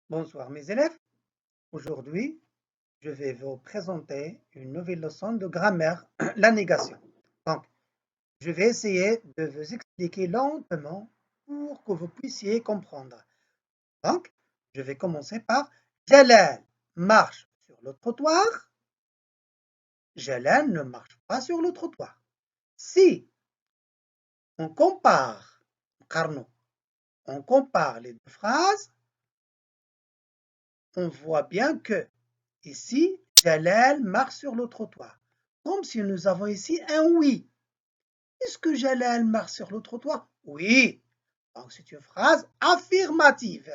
Bonsoir mes élèves. Aujourd'hui, je vais vous présenter une nouvelle leçon de grammaire, la négation. Donc, je vais essayer de vous expliquer lentement pour que vous puissiez comprendre. Donc, je vais commencer par Jalal marche sur le trottoir. Jalal ne marche pas sur le trottoir. Si on compare, Carnot, on compare les deux phrases, on voit bien que ici, Jalal marche sur le trottoir. Comme si nous avons ici un oui. Est-ce que Jalal marche sur le trottoir? Oui. Donc c'est une phrase affirmative.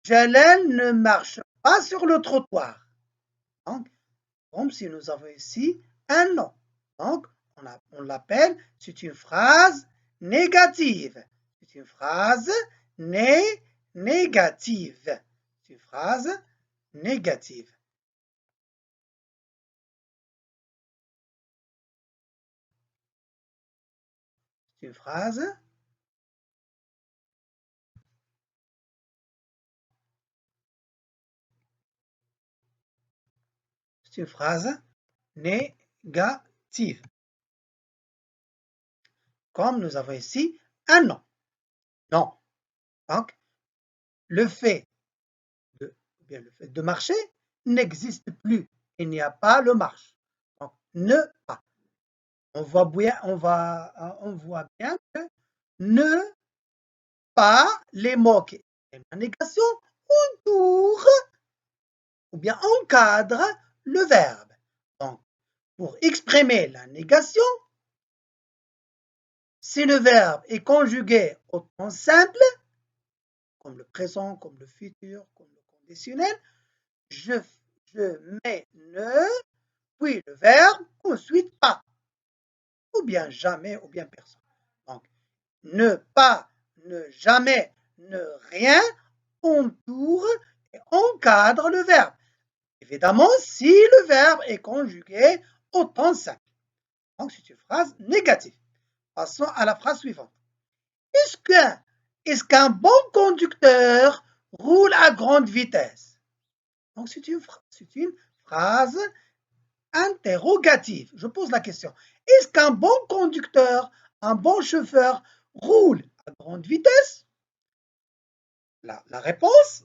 Jalal ne marche pas sur le trottoir. Donc, comme si nous avons ici un non. Donc, on l'appelle, c'est une phrase négative. C'est une phrase négative. C'est une phrase négative. C'est une phrase C'est une phrase négative. Comme nous avons ici un non. Non. Donc, le fait de marcher n'existe plus. Il n'y a pas le marche. Donc, ne pas. On voit bien que ne pas, les mots qui sont la négation entoure ou bien encadre le verbe. Donc, pour exprimer la négation, si le verbe est conjugué au temps simple, comme le présent, comme le futur, comme le conditionnel, je mets ne, puis le verbe, ensuite pas, ou bien jamais, ou bien personne. Donc, ne pas, ne jamais, ne rien entoure et encadre le verbe. Évidemment, si le verbe est conjugué au temps simple. Donc, c'est une phrase négative. Passons à la phrase suivante. Est-ce qu'un bon conducteur roule à grande vitesse? Donc, c'est une phrase interrogative. Je pose la question. Est-ce qu'un bon conducteur, un bon chauffeur roule à grande vitesse? La réponse,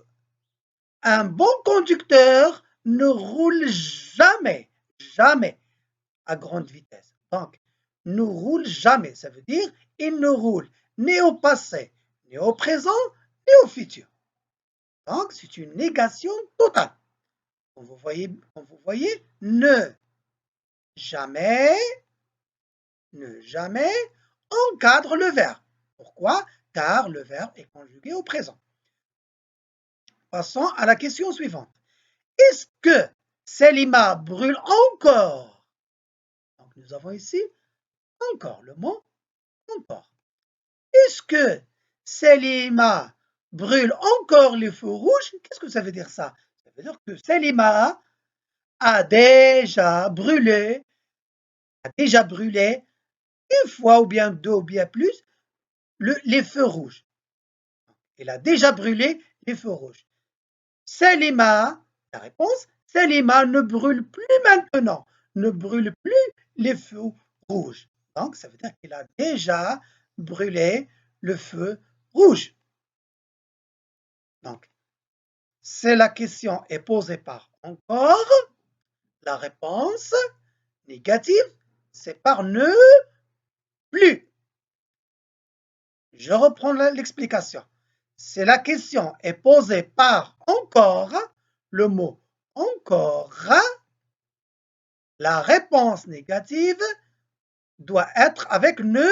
un bon conducteur ne roule jamais, jamais à grande vitesse. Donc, ne roule jamais, ça veut dire il ne roule ni au passé, ni au présent, ni au futur. Donc, c'est une négation totale. Comme vous voyez, ne jamais encadre le verbe. Pourquoi? Car le verbe est conjugué au présent. Passons à la question suivante. Est-ce que Selima brûle encore? Donc, nous avons ici encore le mot encore. Est-ce que Selima brûle encore les feux rouges? Qu'est-ce que ça veut dire ça? Ça veut dire que Selima a déjà brûlé une fois ou bien deux ou bien plus les feux rouges. Il a déjà brûlé les feux rouges. Selima, la réponse, Selima ne brûle plus maintenant, ne brûle plus les feux rouges. Donc, ça veut dire qu'il a déjà brûlé le feu rouge. Donc, si la question est posée par encore, la réponse négative, c'est par ne plus. Je reprends l'explication. Si la question est posée par encore, le mot encore, la réponse négative doit être avec ne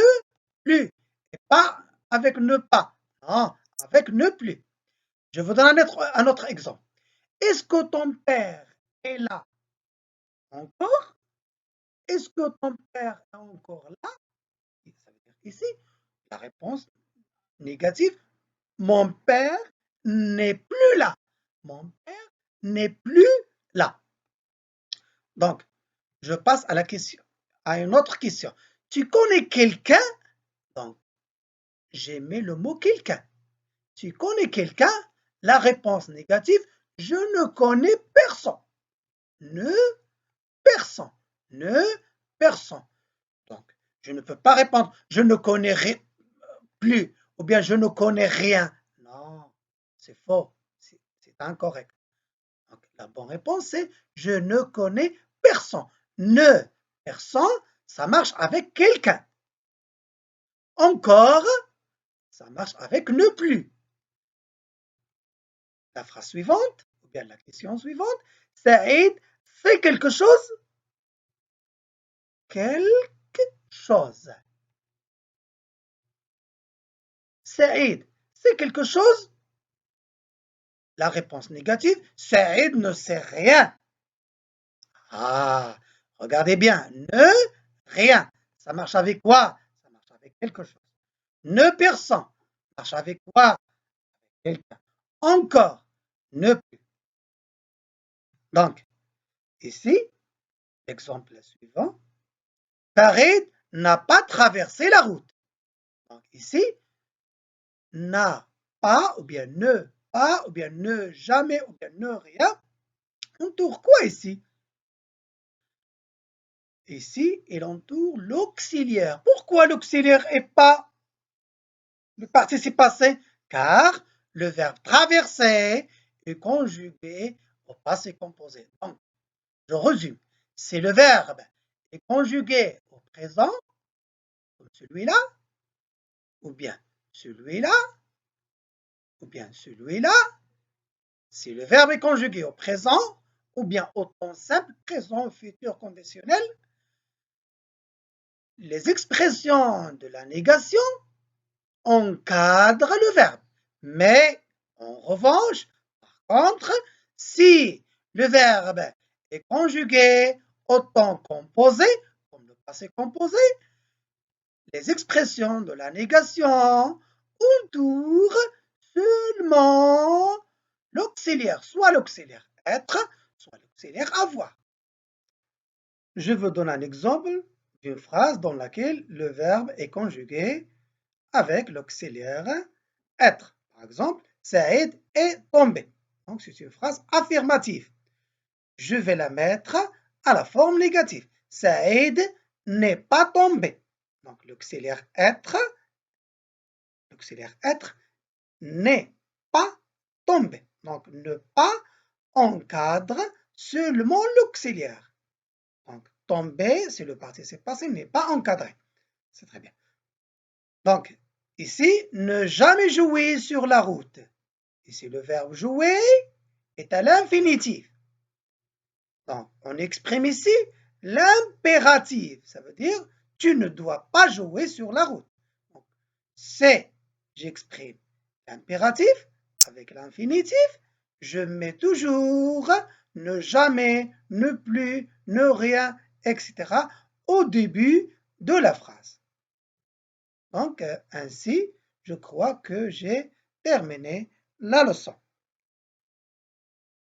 plus et pas avec ne pas. Non, avec ne plus. Je vous donne un autre exemple. Est-ce que ton père est là encore? Est-ce que ton père est encore là? Ça veut dire ici, la réponse négative, mon père n'est plus là. Mon père n'est plus là. Donc, je passe à une autre question. Tu connais quelqu'un? Donc, j'ai mis le mot quelqu'un. Tu connais quelqu'un? la réponse négative, je ne connais personne. Personne. Personne. Donc, je ne peux pas répondre je ne connais plus ou bien je ne connais rien. Non, c'est faux. C'est incorrect. Donc, la bonne réponse, c'est je ne connais personne. Personne, ça marche avec quelqu'un. Encore, ça marche avec ne plus. La phrase suivante, ou bien la question suivante, Saïd fait quelque chose. Quelque chose. Saïd, c'est quelque chose. La réponse négative, Saïd ne sait rien. Ah, regardez bien, ne rien. Ça marche avec quoi? Ça marche avec quelque chose. Ne personne. Ça marche avec quoi? Quelqu'un. Encore, ne plus. Donc, ici, l'exemple suivant, Farid n'a pas traversé la route. Donc, ici, n'a pas, ou bien ne pas, ou bien ne jamais, ou bien ne rien. On entoure quoi ici? Ici, il entoure l'auxiliaire. Pourquoi l'auxiliaire et pas le participe passé? Car le verbe traverser est conjugué au passé composé. Donc, je résume. Si le verbe est conjugué au présent, comme celui-là, ou bien celui-là, ou bien celui-là, si le verbe est conjugué au présent, ou bien au temps simple, présent ou futur conditionnel, les expressions de la négation encadrent le verbe. Mais, en revanche, par contre, si le verbe est conjugué au temps composé, comme le passé composé, les expressions de la négation entourent seulement l'auxiliaire, soit l'auxiliaire être, soit l'auxiliaire avoir. Je vous donne un exemple d'une phrase dans laquelle le verbe est conjugué avec l'auxiliaire être. Par exemple, Saïd est tombé. Donc, c'est une phrase affirmative. Je vais la mettre à la forme négative. Saïd n'est pas tombé. Donc, l'auxiliaire être n'est pas tombé. Donc, ne pas encadre seulement l'auxiliaire. Donc, tomber, c'est le participe passé, n'est pas encadré. C'est très bien. Donc, ici, ne jamais jouer sur la route. Ici, le verbe jouer est à l'infinitif. Donc, on exprime ici l'impératif. Ça veut dire, tu ne dois pas jouer sur la route. Donc, c'est, j'exprime l'impératif avec l'infinitif. Je mets toujours ne jamais, ne plus, ne rien, etc. au début de la phrase. Donc, ainsi, je crois que j'ai terminé la leçon.